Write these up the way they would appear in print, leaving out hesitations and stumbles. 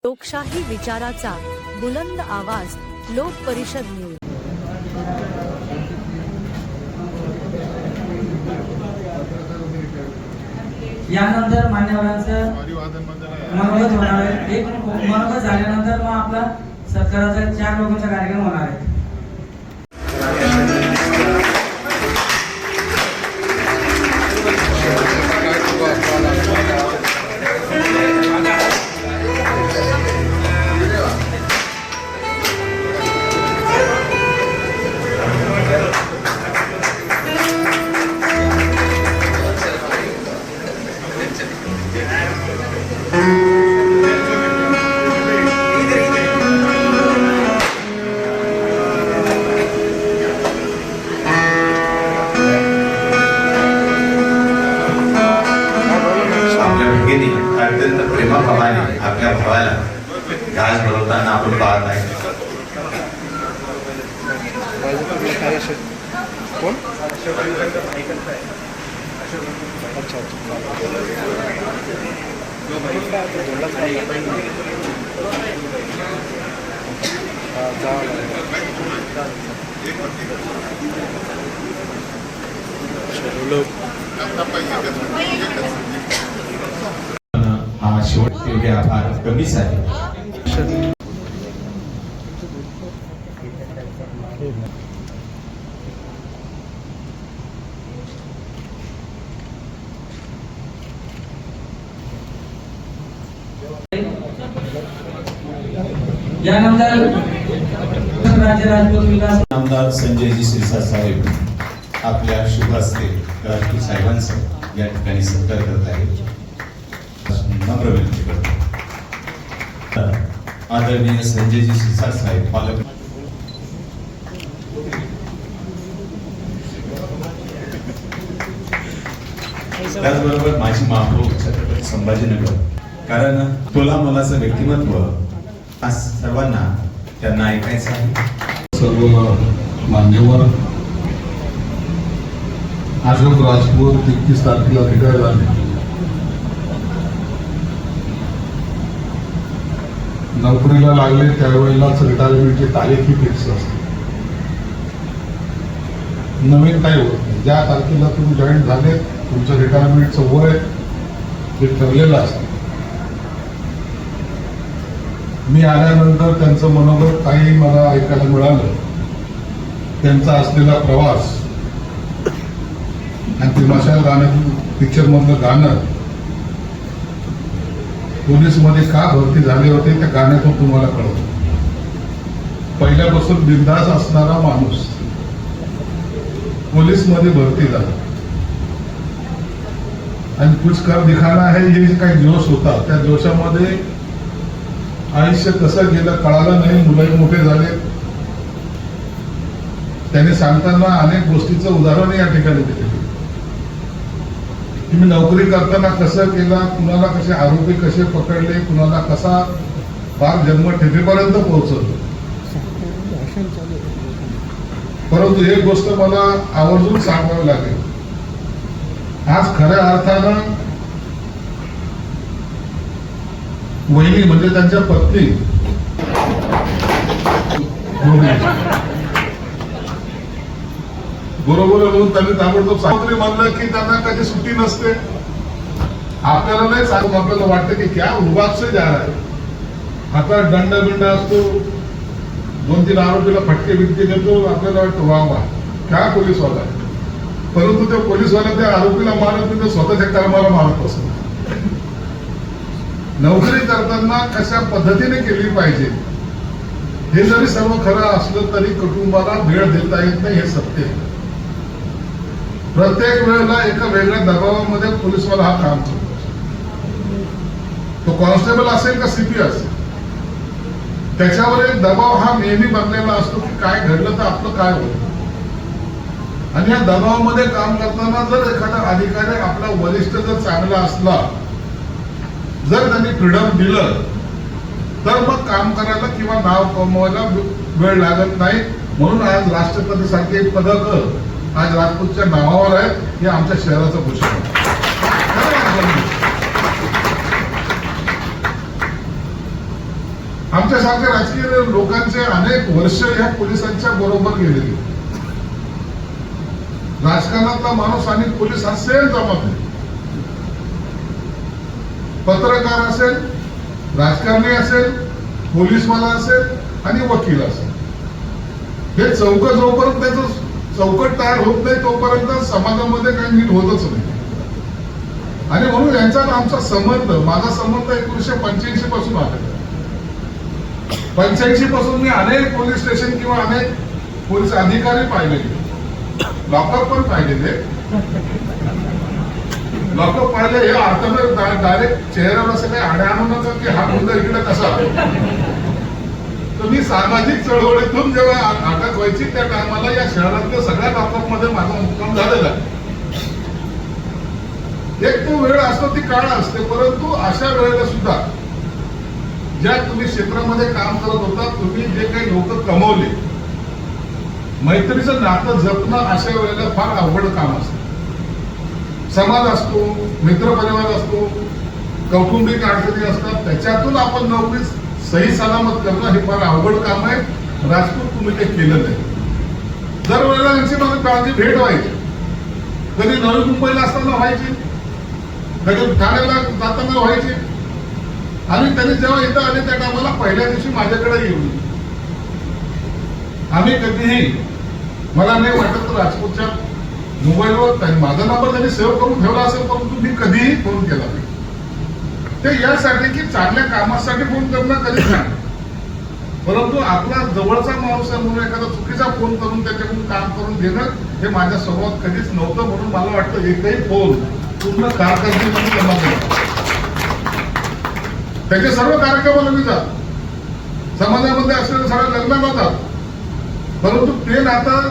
लोकशाही विचाराचा बुलंद आवाज लोक परिषद न्यूज। यानंतर मान्यवरांचं मनोगत होणार आहे। एक मनोगत झाल्यानंतर मग आपला सत्काराचा 4 लोकांचा कार्यक्रम होणार आहे। अत्यंत प्रेमाप्रमाणे आपल्या भावाला घास भरवताना आपण पाहत आहे। शेवटचे आभार कमीच आहे। यानंतर राज्य राजपूत विकास आमदार संजयजी शिरसाट साहेब आपल्या शुभ हस्ते राजपूत साहेबांचा या ठिकाणी सत्कार करत आहेत। नम्र विनंती करतो आदरणीय संजयजी शिरसाट साहेब पालक त्याचबरोबर माझी माफो छत्रपती संभाजीनगर, कारण तोला मोलाचं व्यक्तिमत्व आज सर्वांना त्यांना ऐकायचं आहे। सर्व मान्यवर अशोक राजपूत 31 तारखेला रिटायर झाले। नोकरीला लागले त्यावेळेलाच रिटायरमेंटची तारीख ही फिक्स असते, नवीन काही होत नाही। ज्या तारखेला तुम्ही जॉईन झाले तुमचं रिटायरमेंटचं वय हे ठरलेलं असतं। मी आल्यानंतर त्यांचं मनोगत काही मला ऐकायला मिळालं, त्यांचा असलेला प्रवास आणि ते मशाल गाणं पिक्चर मधलं गाणं पोलीस मध्ये का भरती झाले होते त्या गाण्यातून तुम्हाला कळतं। पहिल्यापासून बिनधास्त असणारा माणूस पोलीस मध्ये भरती झाला आणि कुछ कर दिखाना है हे जे काही जोश होता त्या जोशामध्ये आयुष्य कसं गेलं कळालं नाही। मुलंही मोठे झाले, त्यांनी सांगताना अनेक गोष्टीचं उदाहरण या ठिकाणी दिले। तुम्ही नोकरी करताना कसं केलं, कुणाला कसे आरोपी कसे पकडले, कुणाला कसा फार जन्मठेपेपर्यंत पोहोचवलं। परंतु एक गोष्ट मला आवर्जून सांगावी लागेल, आज खऱ्या अर्थानं वहिनी म्हणजे त्यांच्या पत्नी बरोबर म्हणून त्यांनी ताबडतोब सावत्री म्हणलं की त्यांना कधी सुट्टी नसते। आपल्याला नाही सांगून आपल्याला वाटतं की क्या उभाग से जा रहा है, हातात दंड बिंड असतो, 2-3 आरोपीला फटके बिटके देतो, आपल्याला वाटतं वा वा क्या पोलीसवाला आहे। परंतु त्या पोलीसवाला त्या आरोपीला मारत नाही, स्वतःच्या कर्माला मारत असतो। नोकरी करताना कशा पद्धतीने केली पाहिजे हे जरी सर्व खरं असलं तरी कुटुंबाला वेळ देता येत नाही, हे सत्य आहे। प्रत्येक वेळेला एका वेगळ्या दबावामध्ये पोलीसवाला हा काम करतो। तो कॉन्स्टेबल असेल का सीपी असेल, त्याच्यावर एक दबाव हा नेहमी बनलेला असतो की काय घडलं तर आपलं काय होईल। आणि या दबावामध्ये काम करताना जर एखादा अधिकारी आपला वरिष्ठ जर चांगला असला, जर त्यांनी फ्रीडम दिलं तर मग काम करायला किंवा नाव कमवायला वेळ लागत नाही। म्हणून आज राष्ट्रपती सारखे पदक आज राजपूतच्या नावावर आहेत, हे आमच्या शहराचं भूषण आहे। आमच्यासारख्या राजकीय लोकांचे अनेक वर्ष ह्या पोलिसांच्या बरोबर गेलेले. राजकारणातला माणूस आणि पोलीस हा सेम जमत नाही. पत्रकार असेल, राजकारणी असेल, पोलीसवाला असेल आणि वकील असेल, हे जोपर्यंत त्याचं चौकट तयार होत नाही तोपर्यंत समाजामध्ये काही नीट होतच नाही. आणि म्हणून यांचा आमचा संबंध, माझा संबंध 1985 पासून आहे. 85 पासून मी अनेक पोलीस स्टेशन किंवा अनेक पोलीस अधिकारी पाहिलेले, लॉकअप पण पाहिलेले. लॉकअप पाहिले हे अर्थानं डायरेक्ट चेहऱ्यावर असं काही आड्या आणू नका की हा गुंड इकडे कसा. तर मी सामाजिक चळवळीतून जेव्हा अटक व्हायची त्या टायमाला या शहरातल्या सगळ्या लॉकअप मध्ये माझा मुक्काम झालेला आहे. एक तो वेळ असतो, ती काळ असते, परंतु अशा वेळेला सुद्धा ज्या तुम्ही क्षेत्रामध्ये काम करत होता, तुम्ही जे काही लोक कमवले, मैत्रीचं नातं जपणं अशा वेळेला फार अवघड काम असतं. समाज असतो, मित्रपरिवार असतो, कौटुंबिक अडचणी असतात, त्याच्यातून आपण नोकरी सही सलामत करणं हे फार अवघड काम आहे. राजपूत तुम्ही ते केलं नाही. दरवेळेला यांची मला काळजी भेट व्हायची. कधी नवी मुंबईला असताना व्हायची, कधी ठाण्याला जाताना व्हायची. आणि त्यांनी जेव्हा इथं आले त्या टायमाला पहिल्या दिवशी माझ्याकडे येऊन, आम्ही कधीही, मला नाही वाटत राजपूतच्या मोबाईलवर माझा नंबर त्यांनी सेव्ह करून ठेवला असेल, परंतु मी कधीही फोन केला नाही. ते यासाठी की चांगल्या कामासाठी फोन करणं कधीच नाही, परंतु आपला जवळचा माणूस आहे म्हणून एखादा चुकीचा फोन करून त्याच्याकडून काम करून घेणं हे माझ्या स्वभावात कधीच नव्हतं. म्हणून मला वाटतं एकही फोन पूर्ण कारकिर्दीमध्ये जमा केला. त्याचे सर्व कार्यक्रमाला मी जात, समाजामध्ये असलेल्या सगळ्या लग्नाला जात, परंतु ते नातं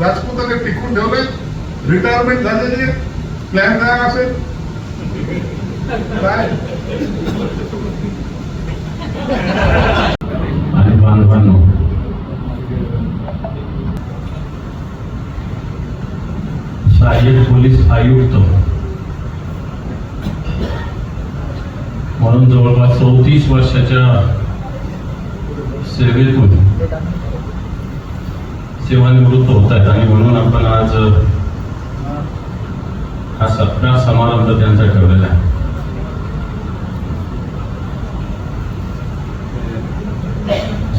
राजपूताने टिकून ठेवलंय. रिटायरमेंट झालेली, प्लॅन काय असेल काय. आणि बांधवांनो, सहाय्यक पोलीस आयुक्त म्हणून जवळपास 34 वर्षाच्या सेवेतून सेवानिवृत्त होत आहेत. आणि म्हणून आपण आज हा सत्कार समारंभ त्यांचा ठेवलेला आहे.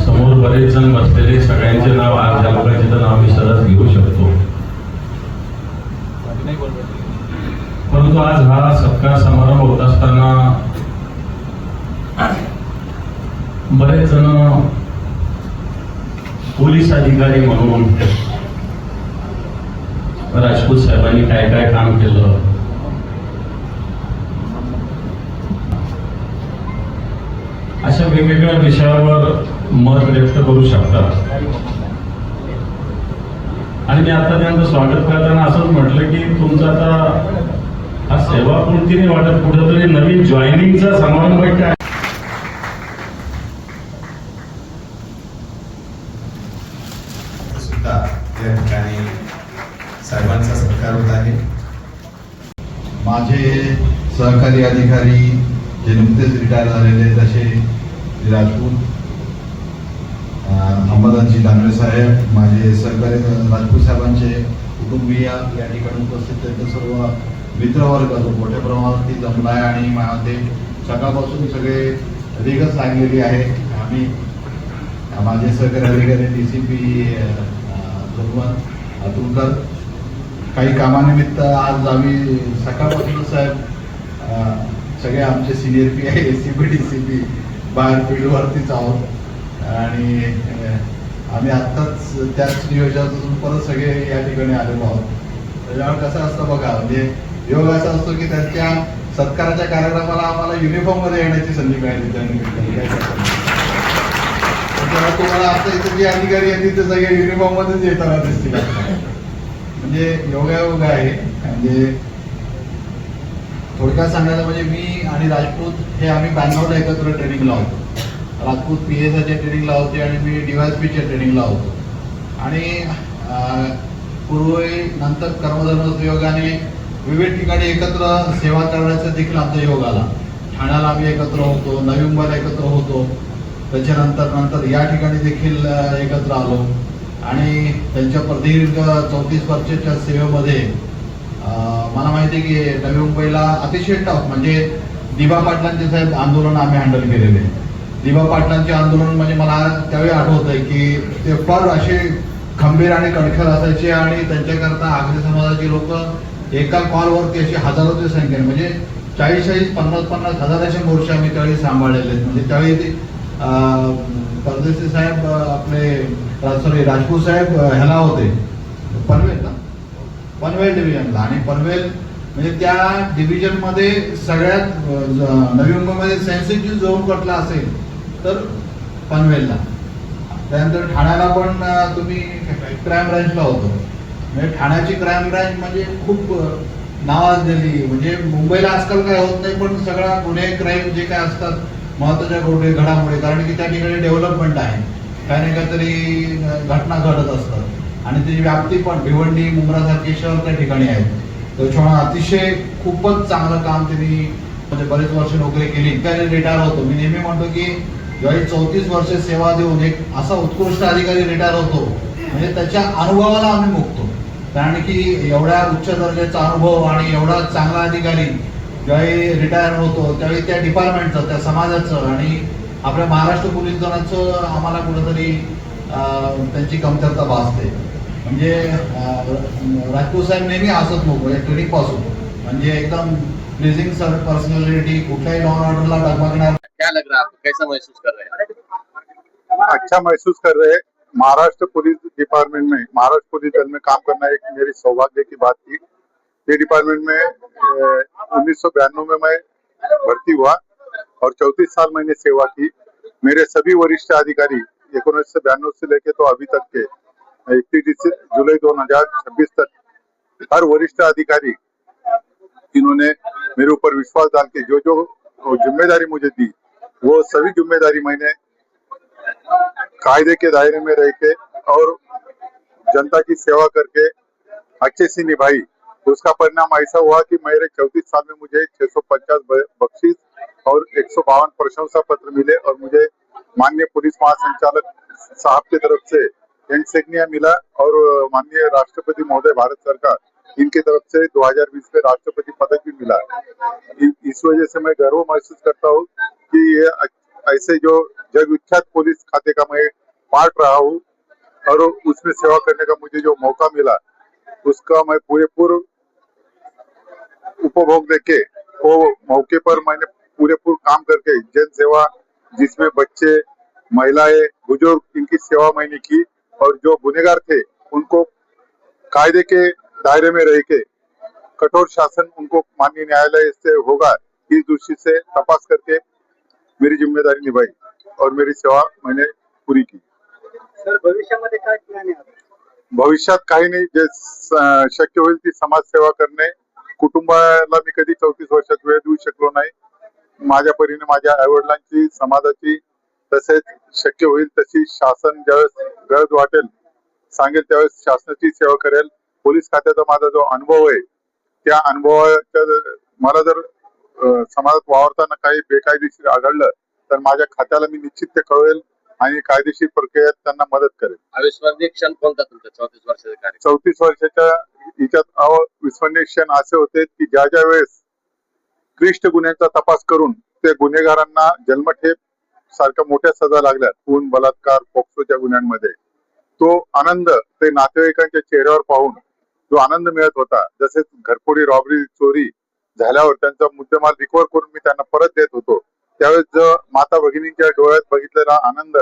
समोर बरेच जण बसलेले, सगळ्यांचे नाव आज ज्या लोकांचे तर नाव मी सहज घेऊ शकतो, परंतु आज हा सत्कार समारंभ होत असताना बरेच जण पोलीस अधिकारी म्हणून राजपूत साहेबांनी काय काय काम केलं, अशा वेगवेगळ्या विषयावर मत व्यक्त करू शकतात. आणि मी आता त्यांचं स्वागत करताना असंच म्हटलं की तुमचं आता हा सेवापूर्तीने वाटत कुठेतरी नवीन जॉईनिंगचा समारंभ काय सुद्धा या ठिकाणी साहेबांचा सत्कार होत आहे. माझे सहकारी अधिकारी जे नुकतेच रिटायर झालेले तसे राजपूत, अंबादासजी दानवे साहेब, माझे सहकारी राजपूत साहेबांचे कुटुंबीय या ठिकाणी उपस्थित, त्यांचे सर्व मित्रवर्ग जो मोठ्या प्रमाणावरती जमला आहे. आणि माझे सकाळपासून सगळे रीगच लागलेली आहे. आम्ही माझे सहकारी अधिकारी DCP अतुलकर काही कामानिमित्त आज आम्ही सकाळपासून साहेब सगळे आमचे सिनियर PI, ACP, DCP बाहेर फील्डवरतीच आहोत. आणि आम्ही आत्ताच त्याच नियोजनातून परत सगळे या ठिकाणी आलेलो आहोत. त्याच्यामुळे कसं असतं बघा, म्हणजे योग असा असतो की त्यांच्या सत्काराच्या कार्यक्रमाला आम्हाला युनिफॉर्म मध्ये येण्याची संधी मिळाली. त्यामुळे तुम्हाला आता इथे जे अधिकारी आहेत ते सगळे युनिफॉर्म मध्येच येताना दिसतील. म्हणजे योगायोग आहे. म्हणजे थोडक्यात सांगायचं म्हणजे मी आणि राजपूत हे आम्ही बँगलोरला एकत्र ट्रेनिंगला होतो. राजपूत PSIच्या ट्रेनिंगला होते आणि मी DYSPच्या ट्रेनिंगला होतो. आणि पूर्वी नंतर कर्मधर्म योगाने विविध ठिकाणी एकत्र सेवा करण्याचा देखील आमचा योग आला. ठाण्याला आम्ही एकत्र होतो, नवी मुंबईला एकत्र होतो. त्याच्यानंतर या ठिकाणी देखील एकत्र आलो आणि त्यांच्या प्रदीर्घ 34 वर्षाच्या सेवेमध्ये मला माहिती आहे की नवी मुंबईला अतिशय टफ म्हणजे दिबा पाटलांचे साहेब आंदोलन आम्ही हँडल केलेले. दिबा पाटलांचे आंदोलन म्हणजे मला त्यावेळी आठवत आहे की ते फार असे खंबीर आणि कणखर असायचे आणि त्यांच्याकरता आगरी समाजाची लोक एका कॉलवरती अशी हजारोच्या संख्येने म्हणजे 40-50 हजाराचे मोर्चे आम्ही त्यावेळी सांभाळलेले आहेत. म्हणजे त्यावेळी ते परदेशी साहेब आपले राजपूत साहेब ह्याला होते पनवेल ना, पनवेल डिव्हिजनला. आणि पनवेल म्हणजे त्या डिव्हिजन मध्ये सगळ्यात नवी मुंबईमध्ये सेन्सिटिव्ह झोन कुठला असेल तर पनवेलला. त्यानंतर ठाण्याला पण तुम्ही क्राईम ब्रँचला होतो. म्हणजे ठाण्याची क्राईम ब्रँच म्हणजे खूप नावाजलेली. म्हणजे मुंबईला आजकाल काय होत नाही पण सगळा गुन्हे क्राईम जे काय असतात महत्वाच्या गोष्टी घडामोडी, कारण की त्या ठिकाणी डेव्हलपमेंट आहे, काही नाही काहीतरी घटना घडत असतात आणि त्याची व्याप्ती पण भिवंडी मुंब्रासारखी शहर त्या ठिकाणी आहेत. त्याच्यामुळे अतिशय खूपच चांगलं काम त्यांनी म्हणजे बरेच वर्ष नोकरी केली. त्याने रिटायर होतो. मी नेहमी म्हणतो की ज्यावेळी 34 वर्ष सेवा देऊन एक असा उत्कृष्ट अधिकारी रिटायर होतो म्हणजे त्याच्या अनुभवाला आम्ही मुकतो. कारण की एवढ्या उच्च दर्जाचा अनुभव आणि एवढा चांगला अधिकारी ज्यावेळी रिटायर होतो त्यावेळी त्या डिपार्टमेंटचं, त्या समाजाचं आणि आपल्या महाराष्ट्र पोलीस दलाचं आम्हाला कुठेतरी त्यांची कमतरता भासते. म्हणजे राजपूत साहेब नेहमी हसत नको या ट्रेनिंग पासून म्हणजे एकदम प्लीजिंग पर्सनॅलिटी, कुठल्याही लॉ अँड ऑर्डरला डगमगणार. क्या लग रहा है आपको, कैसा महसूस कर रहे हैं? अच्छा महसूस कर रहे हैं. महाराष्ट्र पुलिस डिपार्टमेंट में, महाराष्ट्र पुलिस दल में काम करना एक मेरी सौभाग्य की बात थी. ये डिपार्टमेंट में 1992 में मैं भर्ती हुआ और 34 साल मैंने सेवा की. मेरे सभी वरिष्ठ अधिकारी 1992 से लेके तो अभी तक के 31 जुलाई 2026 तक हर वरिष्ठ अधिकारी इन्होंने मेरे ऊपर विश्वास डाल के जो जो जिम्मेदारी मुझे दी वो सभी जिम्मेदारी मैंने कायदे के दायरे में रह के और जनता की सेवा करके अच्छे से निभाई. उसका परिणाम ऐसा हुआ कि मेरे 34 साल में मुझे 650 बख्शीश और 152 प्रशंसा पत्र मिले और मुझे माननीय पुलिस महासंचालक साहब की तरफ से इंसिग्निया मिला और माननीय राष्ट्रपति महोदय भारत सरकार इनकी तरफ से 2020 में राष्ट्रपति पदक भी मिला. इस वजह से मैं गर्व महसूस करता हूँ कि ये ऐसे जो जग विख्यात पुलिस खाते का मैं पार्ट रहा हूँ और उसमें सेवा करने का मुझे जो मौका मिला उसका मैं पूरेपूर उपभोग देके वो मौके पर मैंने पूरेपूर काम करके जन सेवा जिसमें बच्चे, महिलाएं, बुजुर्ग इनकी सेवा मैंने की और जो गुनहगार थे उनको कायदे के दायरे में रह के कठोर शासन उनको माननीय न्यायालय से होगा इस दृष्टि से तपास करके मेरी जिम्मेदारी निभाई और मेरी सेवा मैंने पूरी की. सर भविष्यामध्ये काय प्लॅन आहे? भविष्यात काही नाही, जे शक्य होईल ती समाज सेवा करणे. कुटुंबाला मी कधी 34 वर्षात वेळ देऊ शकलो नाही. माझ्या परीने माझ्या आईवडिलांची, समाजाची तसेच शक्य होईल तशी शासन ज्यावेळेस गरज वाटेल सांगेल त्यावेळेस शासनाची सेवा करेल. पोलीस खात्याचा माझा जो अनुभव आहे त्या अनुभवाच्या मला जर समाजात वावरताना काही बेकायदेशीर आढळलं तर माझ्या खात्याला मी निश्चित ते कळवेल आणि कायदेशीर प्रक्रियेत त्यांना मदत करेल. अविस्मरणीय क्षण कोणता तुमचा 34 वर्षाचा कार्य? 34 वर्षाच्या याच्यात अविस्मरणीय क्षण असे होते की ज्या वेळेस क्लिष्ट गुन्ह्यांचा तपास करून ते गुन्हेगारांना जन्मठेप सारख्या मोठ्या सजा लागल्या, खून, बलात्कार, पोक्सोच्या गुन्ह्यांमध्ये, तो आनंद ते नातेवाईकांच्या चेहऱ्यावर पाहून जो आनंद मिळत होता, जसे घरफोडी, रॉबरी, चोरी झाल्यावर त्यांचा मुद्देमाल रिकव्हर करून मी त्यांना परत देत होतो, त्यावेळेस जो माता भगिनींच्या डोळ्यात बघितलेला आनंद,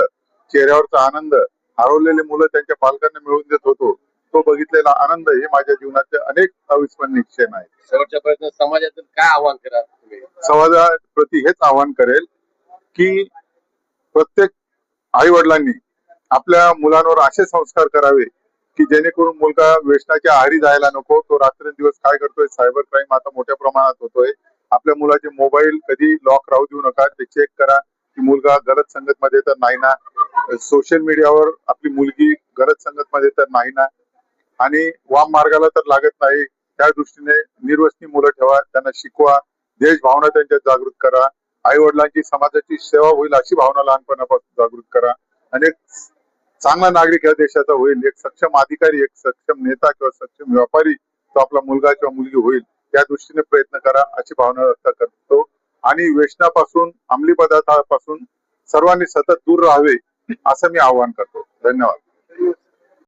चेहऱ्यावरचा आनंद, हरवलेले मुलं त्यांच्या पालकांना मिळवून देत होतो, तो बघितलेला आनंद हे माझ्या जीवनाचे अनेक अविस्मरणीय क्षण आहेत. शेवटच्या प्रश्न, समाजातून काय आव्हान कराल तुम्ही? समाजाप्रती हेच आवाहन करेल की प्रत्येक आई वडिलांनी आपल्या मुलांवर असे संस्कार करावे की जेणेकरून मुलगा व्यसनाच्या आहारी जायला नको. तो रात्रंदिवस काय करतोय, सायबर क्राईम आता मोठ्या प्रमाणात होतोय. आपल्या मुलाचे मोबाईल कधी लॉक राहू देऊ नका, ते चेक करा की मुलगा गलत संगत मध्ये तर नाही ना, सोशल मीडियावर आपली मुलगी गलत संगत मध्ये तर नाही ना, आणि वाम मार्गाला तर लागत नाही. त्या दृष्टीने निर्व्यसनी मुलं ठेवा, त्यांना शिकवा, देश भावना त्यांच्यात जागृत करा आई वडिलांची समाजाची सेवा होईल अशी भावना लहानपणापासून जागृत करा आणि एक चांगला नागरिक या देशाचा होईल, एक सक्षम अधिकारी, एक सक्षम नेता किंवा सक्षम व्यापारी तो आपला मुलगा किंवा मुलगी होईल त्या दृष्टीने प्रयत्न करा अशी भावना व्यक्त करतो. आणि व्यसनापासून अंमली पदार्थापासून सर्वांनी सतत दूर राहावे असं मी आवाहन करतो. धन्यवाद.